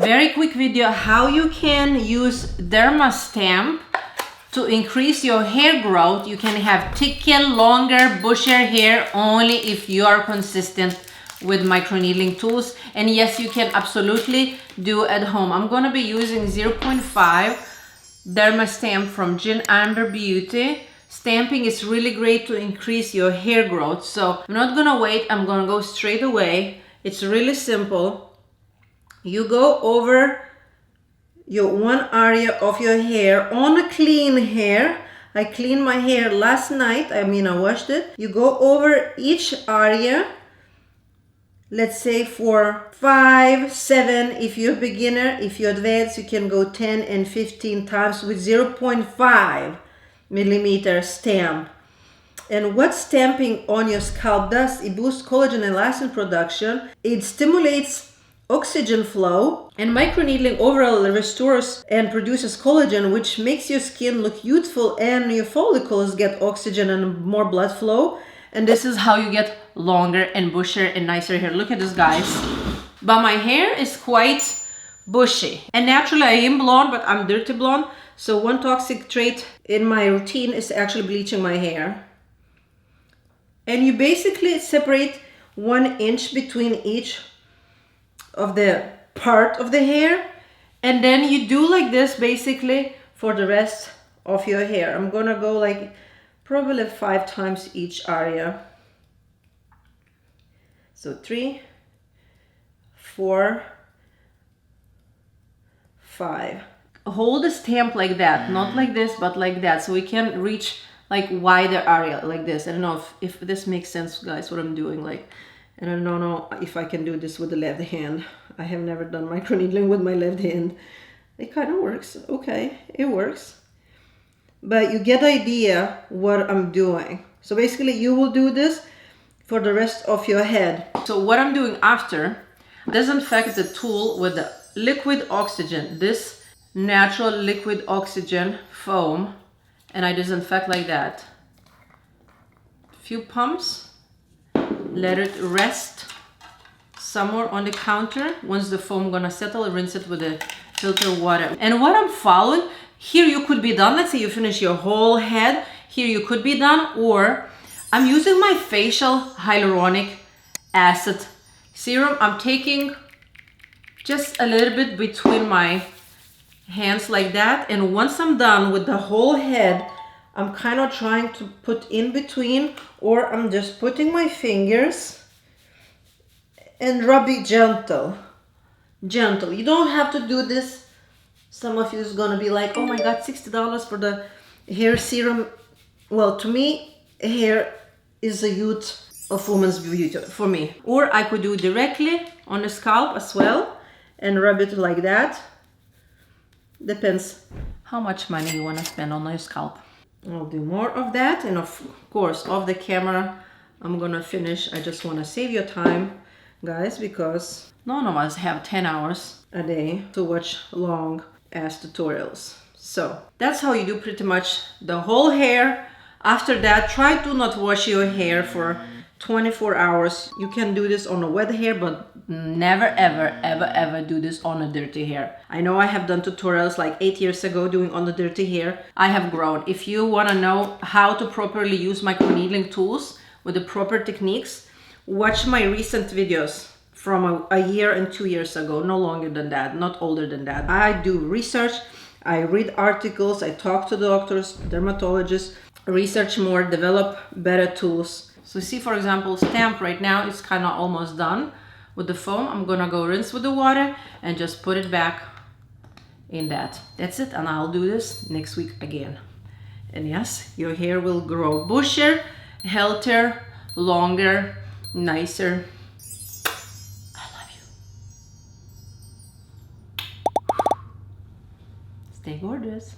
Very quick video how you can use Derma stamp to increase your hair growth. You can have thicker, longer, bushier hair only if you are consistent with microneedling tools. And yes, you can absolutely do at home. I'm gonna be using 0.5 Derma stamp from Gin Amber Beauty. Stamping is really great to increase your hair growth. So I'm not gonna wait, I'm gonna go straight away. It's really simple. You go over your one area of your hair on a clean hair. I cleaned my hair last night, I washed it. You go over each area, let's say for 5, 7, if you're a beginner. If you're advanced, you can go 10 and 15 times with 0.5 millimeter stamp. And what stamping on your scalp does, it boosts collagen and elastin production. It stimulates oxygen flow, and microneedling overall restores and produces collagen, which makes your skin look youthful and your follicles get oxygen and more blood flow. And this is how you get longer and bushier and nicer hair. Look at this, guys. But my hair is quite bushy, and naturally I am blonde, but I'm dirty blonde. So one toxic trait in my routine is actually bleaching my hair. And you basically separate 1 inch between each of the part of the hair, and then you do like this basically for the rest of your hair. I'm gonna go like probably 5 times each area. So 3, 4, 5. Hold the stamp like that, not like this, but like that, so we can reach like wider area like this. I don't know if this makes sense, guys, what I'm doing. Like, and I don't know if I can do this with the left hand. I have never done microneedling with my left hand. It kind of works. Okay, it works. But you get the idea what I'm doing. So basically you will do this for the rest of your head. So what I'm doing after, disinfect the tool with the liquid oxygen, this natural liquid oxygen foam, and I disinfect like that. Few pumps. Let it rest somewhere on the counter. Once the foam gonna settle, rinse it with the filtered water. And what I'm following, here you could be done. Let's say you finish your whole head. Here you could be done, or I'm using my facial hyaluronic acid serum. I'm taking just a little bit between my hands like that. And once I'm done with the whole head, I'm kind of trying to put in between, or I'm just putting my fingers and rub it gentle. You don't have to do this. Some of you is gonna be like, oh my God, $60 for the hair serum. Well, to me, hair is a youth of woman's beauty for me. Or I could do directly on the scalp as well and rub it like that. Depends how much money you want to spend on your scalp. I'll do more of that, and of course off the camera I'm gonna finish. I just want to save your time, guys, because none of us have 10 hours a day to watch long ass tutorials. So that's how you do pretty much the whole hair. After that, try to not wash your hair for 24 hours. You can do this on a wet hair, but never ever do this on a dirty hair. I know I have done tutorials like 8 years ago doing on the dirty hair. I have grown. If you want to know how to properly use microneedling tools with the proper techniques, watch my recent videos from a year and 2 years ago. No longer than that, not older than that. I do research, I read articles, I talk to doctors, dermatologists, research more, develop better tools. So see, for example, stamp right now is kind of almost done with the foam. I'm gonna go rinse with the water and just put it back in that. That's it, and I'll do this next week again. And yes, your hair will grow bushier, healthier, longer, nicer. I love you. Stay gorgeous.